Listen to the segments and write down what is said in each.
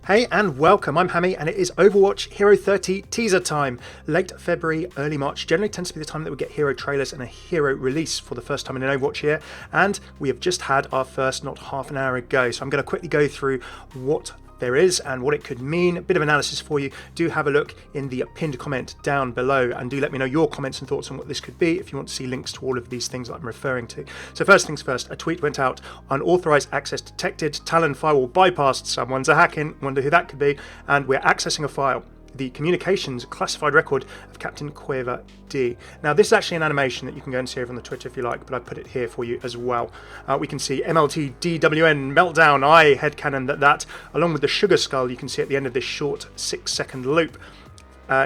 Hey and welcome, I'm Hammeh and it is Overwatch Hero 30 teaser time. Late February, early March generally tends to be the time that we get hero trailers and a hero release for the first time in an Overwatch year, and we have just had our first not half an hour ago, so I'm going to quickly go through what there is and what it could mean, a bit of analysis for you. Do have a look in the pinned comment down below and do let me know your comments and thoughts on what this could be if you want to see links to all of these things that I'm referring to. So first things first, a tweet went out, unauthorized access detected, Talon firewall bypassed, someone's a hacking, wonder who that could be, and we're accessing a file. The communications classified record of Captain Cuerva D. Now this is actually an animation that you can go and see over on the Twitter if you like, but I put it here for you as well. We can see MLT DWN meltdown, headcanon that along with the sugar skull you can see at the end of this short 6-second loop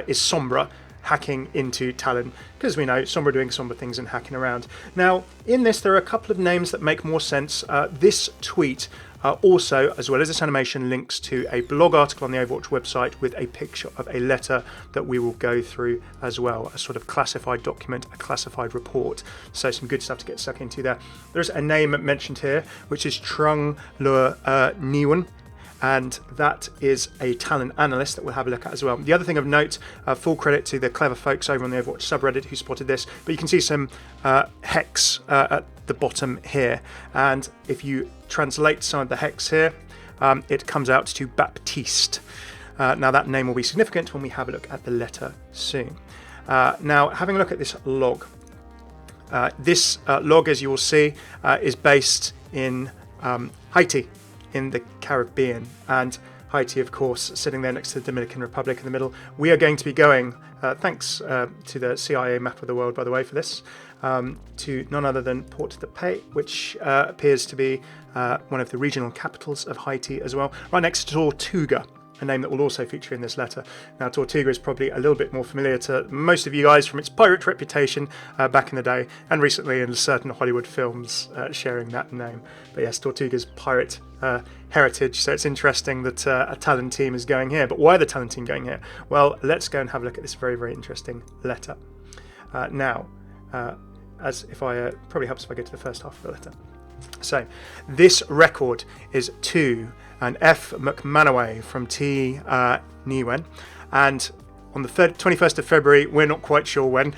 is Sombra hacking into Talon, because we know Sombra doing Sombra things and hacking around. Now in this there are a couple of names that make more sense. This tweet also, as well as this animation, links to a blog article on the Overwatch website with a picture of a letter that we will go through as well, a sort of classified document, a classified report. So some good stuff to get stuck into there. There's a name mentioned here, which is Talon Nieuwen, and that is a Talon Analyst that we'll have a look at as well. The other thing of note, full credit to the clever folks over on the Overwatch subreddit who spotted this, but you can see some hex at the bottom here, and if you translate some of the hex here, it comes out to Baptiste. Now that name will be significant when we have a look at the letter soon. Now having a look at this log. This log, as you will see, is based in Haiti, in the Caribbean, and Haiti, of course, sitting there next to the Dominican Republic in the middle. We are going to be going, thanks to the CIA map of the world, by the way, for this, to none other than Port-de-Paix, which appears to be one of the regional capitals of Haiti as well, right next to Tortuga, a name that will also feature in this letter. Now, Tortuga is probably a little bit more familiar to most of you guys from its pirate reputation back in the day, and recently in certain Hollywood films sharing that name. But yes, Tortuga's pirate heritage, so it's interesting that a Talon team is going here. But why are the Talon team going here? Well, let's go and have a look at this very, very interesting letter. Now, as if I probably helps if I go to the first half of the letter. So, this record is to an F. Mcmanaway from T. Nieuwen, and on the 21st of February, we're not quite sure when,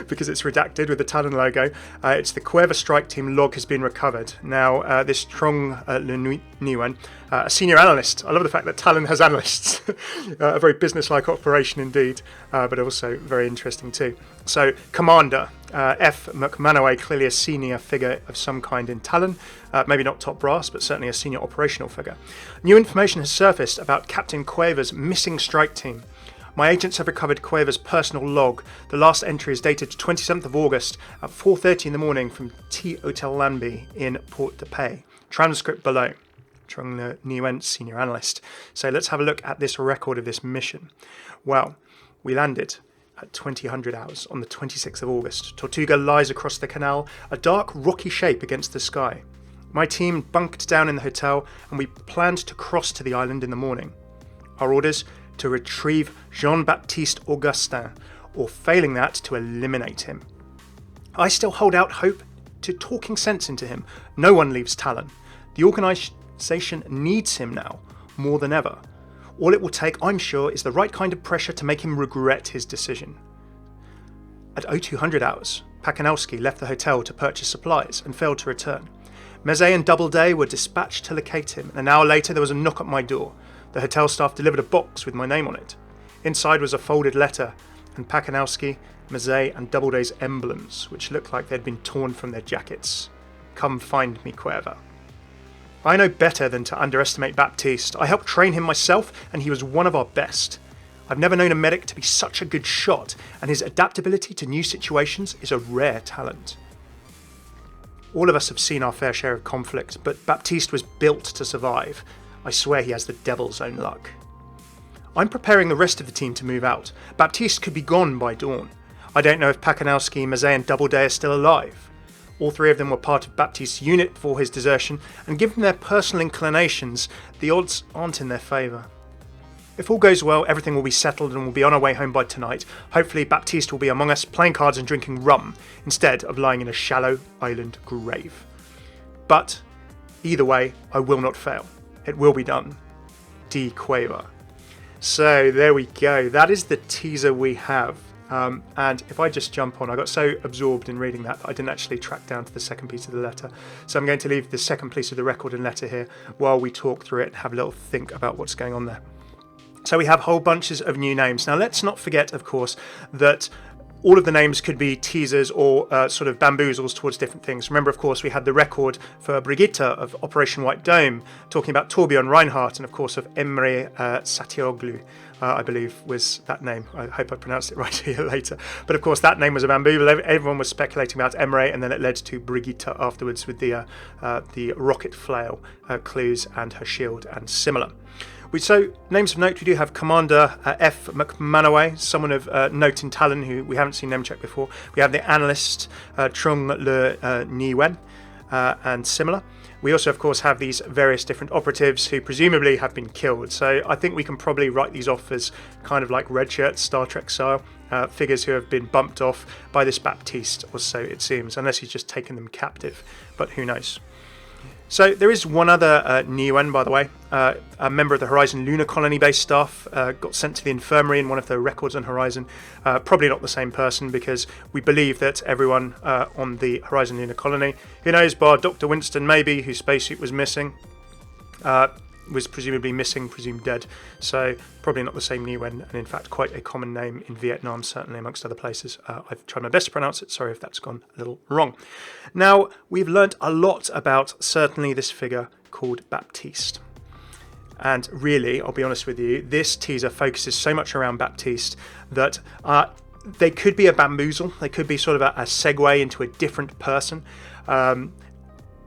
because it's redacted with the Talon logo, it's the Cuerva Strike team log has been recovered. Now, this Talon Nieuwen, a senior analyst. I love the fact that Talon has analysts. A very business-like operation indeed, but also very interesting too. So, Commander F. Mcmanaway, clearly a senior figure of some kind in Talon, maybe not top brass, but certainly a senior operational figure. New information has surfaced about Captain Cuerva's missing strike team. My agents have recovered Cuerva's personal log. The last entry is dated 27th of August at 4:30 in the morning from T. Hotel Lambie in Port-de-Paix. Transcript below. Talon Nieuwen, senior analyst. So let's have a look at this record of this mission. Well, we landed at 2000 hours on the 26th of August. Tortuga lies across the canal, a dark rocky shape against the sky. My team bunked down in the hotel and we planned to cross to the island in the morning. Our orders: to retrieve Jean-Baptiste Augustin, or failing that, to eliminate him. I still hold out hope to talking sense into him. No one leaves Talon. The organisation needs him now, more than ever. All it will take, I'm sure, is the right kind of pressure to make him regret his decision. At 0200 hours, Pakanowski left the hotel to purchase supplies and failed to return. Meze and Doubleday were dispatched to locate him, and an hour later there was a knock at my door. The hotel staff delivered a box with my name on it. Inside was a folded letter, and Pakanowski, Meze and Doubleday's emblems, which looked like they'd been torn from their jackets. Come find me, Cuerva. I know better than to underestimate Baptiste. I helped train him myself, and he was one of our best. I've never known a medic to be such a good shot, and his adaptability to new situations is a rare talent. All of us have seen our fair share of conflict, but Baptiste was built to survive. I swear he has the devil's own luck. I'm preparing the rest of the team to move out. Baptiste could be gone by dawn. I don't know if Pakanowski, Meze and Doubleday are still alive. All three of them were part of Baptiste's unit before his desertion, and given their personal inclinations, the odds aren't in their favour. If all goes well, everything will be settled and we'll be on our way home by tonight. Hopefully Baptiste will be among us, playing cards and drinking rum, instead of lying in a shallow island grave. But, either way, I will not fail. It will be done. D Cuerva. So there we go. That is the teaser we have. And if I just jump on, I got so absorbed in reading that I didn't actually track down to the second piece of the letter. So I'm going to leave the second piece of the record and letter here while we talk through it and have a little think about what's going on there. So we have whole bunches of new names. Now let's not forget, of course, that all of the names could be teasers or sort of bamboozles towards different things. Remember, of course, we had the record for Brigitte of Operation White Dome, talking about Torbjörn Reinhardt, and of course of Emre Satioglu, I believe was that name. I hope I pronounced it right here later. But of course, that name was a bamboozle. Everyone was speculating about Emre, and then it led to Brigitte afterwards with the rocket flail clues and her shield and similar. So, names of note, we do have Commander F. Mcmanaway, someone of note in Talon who we haven't seen name check before. We have the Analyst, Trung Le Niwen, and similar. We also, of course, have these various different operatives who presumably have been killed. So I think we can probably write these off as kind of like red shirts, Star Trek style, figures who have been bumped off by this Baptiste, or so it seems, unless he's just taken them captive. But who knows? So there is one other Niwen, by the way, a member of the Horizon Lunar Colony-based staff, got sent to the infirmary in one of the records on Horizon. Probably not the same person, because we believe that everyone on the Horizon Lunar Colony, who knows, bar Dr. Winston maybe, whose spacesuit was missing, was presumably missing, presumed dead. So probably not the same Niwen, and in fact quite a common name in Vietnam, certainly amongst other places. I've tried my best to pronounce it. Sorry if that's gone a little wrong. Now, we've learnt a lot about certainly this figure called Baptiste. And really, I'll be honest with you, this teaser focuses so much around Baptiste that they could be a bamboozle. They could be sort of a segue into a different person,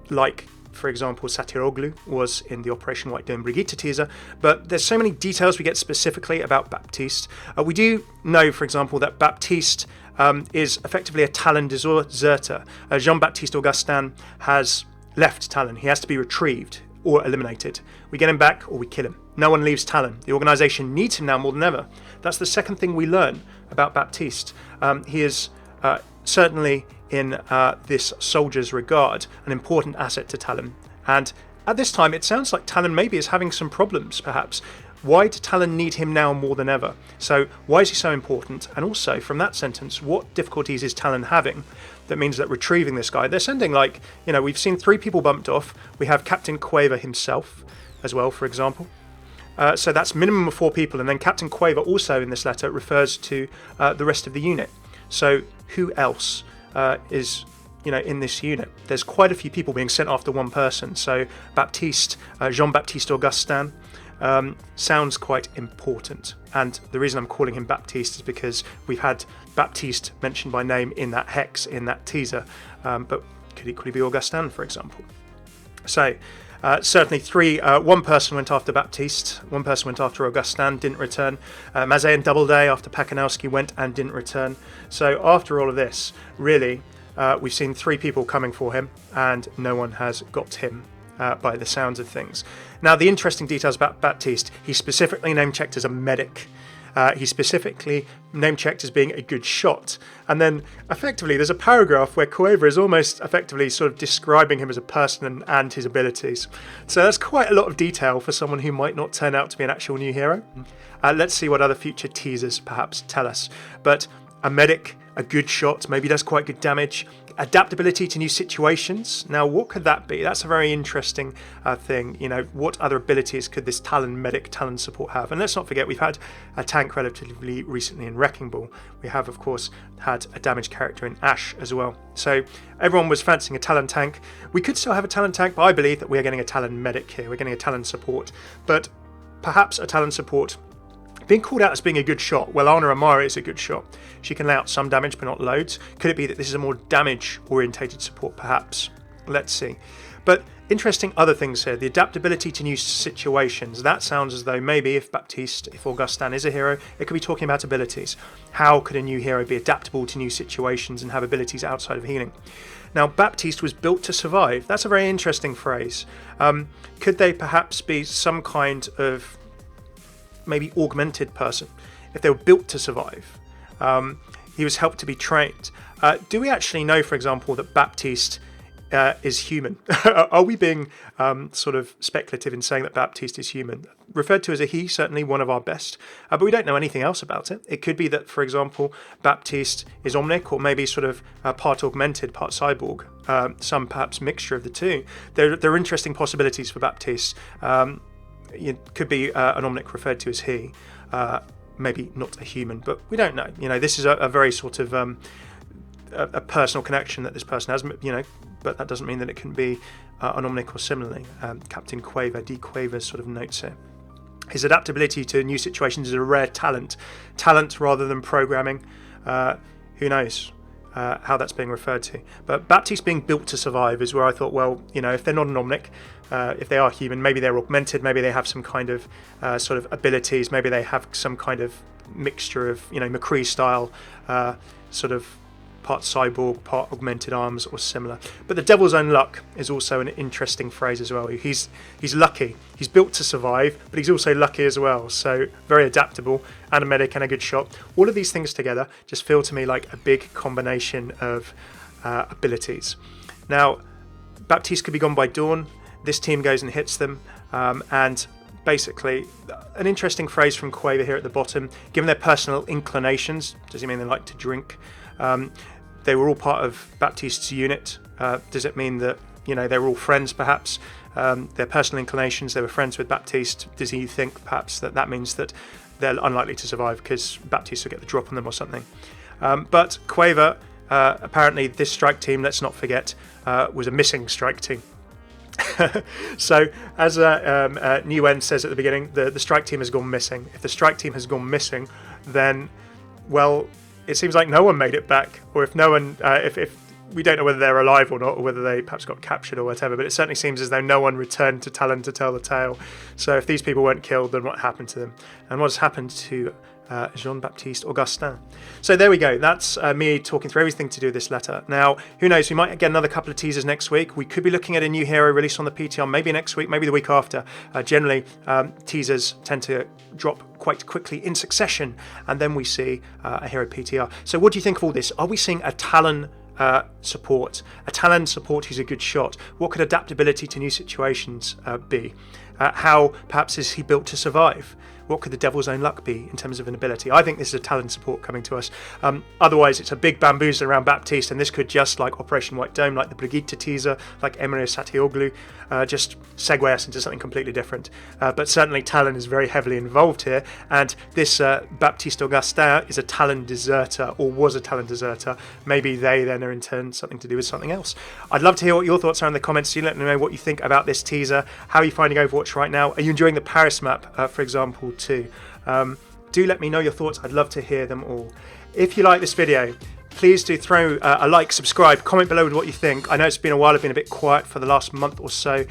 like, for example, Satioglu was in the Operation White Dome Brigitte teaser, but there's so many details we get specifically about Baptiste. We do know, for example, that Baptiste is effectively a Talon deserter. Jean-Baptiste Augustin has left Talon. He has to be retrieved or eliminated. We get him back or we kill him. No one leaves Talon. The organisation needs him now more than ever. That's the second thing we learn about Baptiste. He is certainly in this soldier's regard, an important asset to Talon. And at this time, it sounds like Talon maybe is having some problems, perhaps. Why do Talon need him now more than ever? So why is he so important? And also, from that sentence, what difficulties is Talon having that means that retrieving this guy, they're sending, like, you know, we've seen 3 people bumped off. We have Captain Cuerva himself as well, for example. So that's minimum of 4 people. And then Captain Cuerva also in this letter refers to the rest of the unit. So who else is, you know, in this unit? There's quite a few people being sent after one person. So Baptiste, Jean-Baptiste Augustin, sounds quite important. And the reason I'm calling him Baptiste is because we've had Baptiste mentioned by name in that hex, in that teaser, but could equally be Augustin, for example. So certainly one person went after Baptiste, one person went after Augustin, didn't return. Mazet and Doubleday after Pakanowski went and didn't return. So after all of this, really, we've seen 3 people coming for him, and no one has got him by the sounds of things. Now, the interesting details about Baptiste, he's specifically name-checked as a medic. He's specifically name-checked as being a good shot. And then, effectively, there's a paragraph where Cuerva is almost effectively sort of describing him as a person and his abilities. So that's quite a lot of detail for someone who might not turn out to be an actual new hero. Let's see what other future teasers perhaps tell us. But a medic, a good shot, maybe does quite good damage. Adaptability to new situations. Now, what could that be? That's a very interesting thing. You know, what other abilities could this Talon medic, Talon support have? And let's not forget, we've had a tank relatively recently in Wrecking Ball. We have, of course, had a damage character in Ash as well. So everyone was fancying a Talon tank. We could still have a Talon tank, but I believe that we are getting a Talon medic here. We're getting a Talon support, but perhaps a Talon support being called out as being a good shot. Well, Ana Amara is a good shot. She can lay out some damage, but not loads. Could it be that this is a more damage-orientated support, perhaps? Let's see. But interesting other things here. The adaptability to new situations. That sounds as though maybe if Baptiste, if Augustin is a hero, it could be talking about abilities. How could a new hero be adaptable to new situations and have abilities outside of healing? Now, Baptiste was built to survive. That's a very interesting phrase. Could they perhaps be some kind of maybe augmented person, if they were built to survive? He was helped to be trained. Do we actually know, for example, that Baptiste is human? Are we being sort of speculative in saying that Baptiste is human? referred to as a he, certainly one of our best, but we don't know anything else about it. It could be that, for example, Baptiste is Omnic, or maybe sort of part augmented, part cyborg, some perhaps mixture of the two. There are interesting possibilities for Baptiste. It could be an Omnic referred to as he, maybe not a human, but we don't know. This is a very sort of a personal connection that this person has, but that doesn't mean that it can be an Omnic or similarly. Captain D Cuerva sort of notes here. His adaptability to new situations is a rare talent rather than programming. Who knows how that's being referred to? But Baptiste being built to survive is where I thought, well, if they're not an Omnic, if they are human, maybe they're augmented, maybe they have some kind of sort of abilities, maybe they have some kind of mixture of, McCree style sort of part cyborg, part augmented arms or similar. But the devil's own luck is also an interesting phrase as well. He's lucky. He's built to survive, but he's also lucky as well. So very adaptable, and a medic and a good shot. All of these things together just feel to me like a big combination of abilities. Now, Baptiste could be gone by dawn. This team goes and hits them, and basically an interesting phrase from Cuerva here at the bottom. Given their personal inclinations, does he mean they like to drink? They were all part of Baptiste's unit. Does it mean that they were all friends perhaps? Their personal inclinations, they were friends with Baptiste. Does he think perhaps that means that they're unlikely to survive because Baptiste will get the drop on them or something? But Cuerva, apparently this strike team, let's not forget, was a missing strike team. So, as Nguyen says at the beginning, the strike team has gone missing. If the strike team has gone missing, then, well, it seems like no one made it back, or if no one, if we don't know whether they're alive or not, or whether they perhaps got captured or whatever, but it certainly seems as though no one returned to Talon to tell the tale. So if these people weren't killed, then what happened to them? And what has happened to Jean-Baptiste Augustin? So there we go. That's me talking through everything to do with this letter. Now, who knows? We might get another couple of teasers next week. We could be looking at a new hero release on the PTR, maybe next week, maybe the week after. Generally, teasers tend to drop quite quickly in succession, and then we see a hero PTR. So what do you think of all this? Are we seeing a Talon support, a Talon support who's a good shot? What could adaptability to new situations be? How perhaps is he built to survive? What could the devil's own luck be in terms of an ability? I think this is a Talon support coming to us. Otherwise, it's a big bamboozle around Baptiste, and this could just, like Operation White Dome, like the Brigitte teaser, like Emre Satioglu, just segue us into something completely different. But certainly Talon is very heavily involved here, and this Baptiste Augustin is a Talon deserter, or was a Talon deserter. Maybe they then are in turn something to do with something else. I'd love to hear what your thoughts are in the comments. Do let me know what you think about this teaser. How are you finding Overwatch right now? Are you enjoying the Paris map, for example, too? Do let me know your thoughts. I'd love to hear them all. If you like this video, please do throw a like, subscribe, comment below with what you think. I know it's been a while. I've been a bit quiet for the last month or so.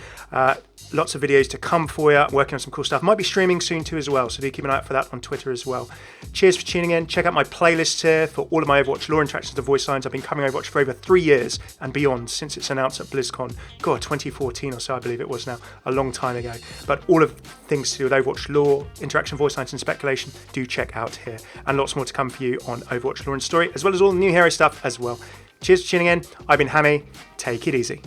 Lots of videos to come for you. I'm working on some cool stuff. Might be streaming soon too as well, so do keep an eye out for that on Twitter as well. Cheers for tuning in. Check out my playlist here for all of my Overwatch lore interactions to voice lines. I've been covering Overwatch for over 3 years and beyond since it's announced at BlizzCon. God, 2014 or so I believe it was now, a long time ago. But all of things to do with Overwatch lore, interaction, voice lines and speculation, do check out here. And lots more to come for you on Overwatch lore and story, as well as all the new hero stuff as well. Cheers for tuning in. I've been Hammeh. Take it easy.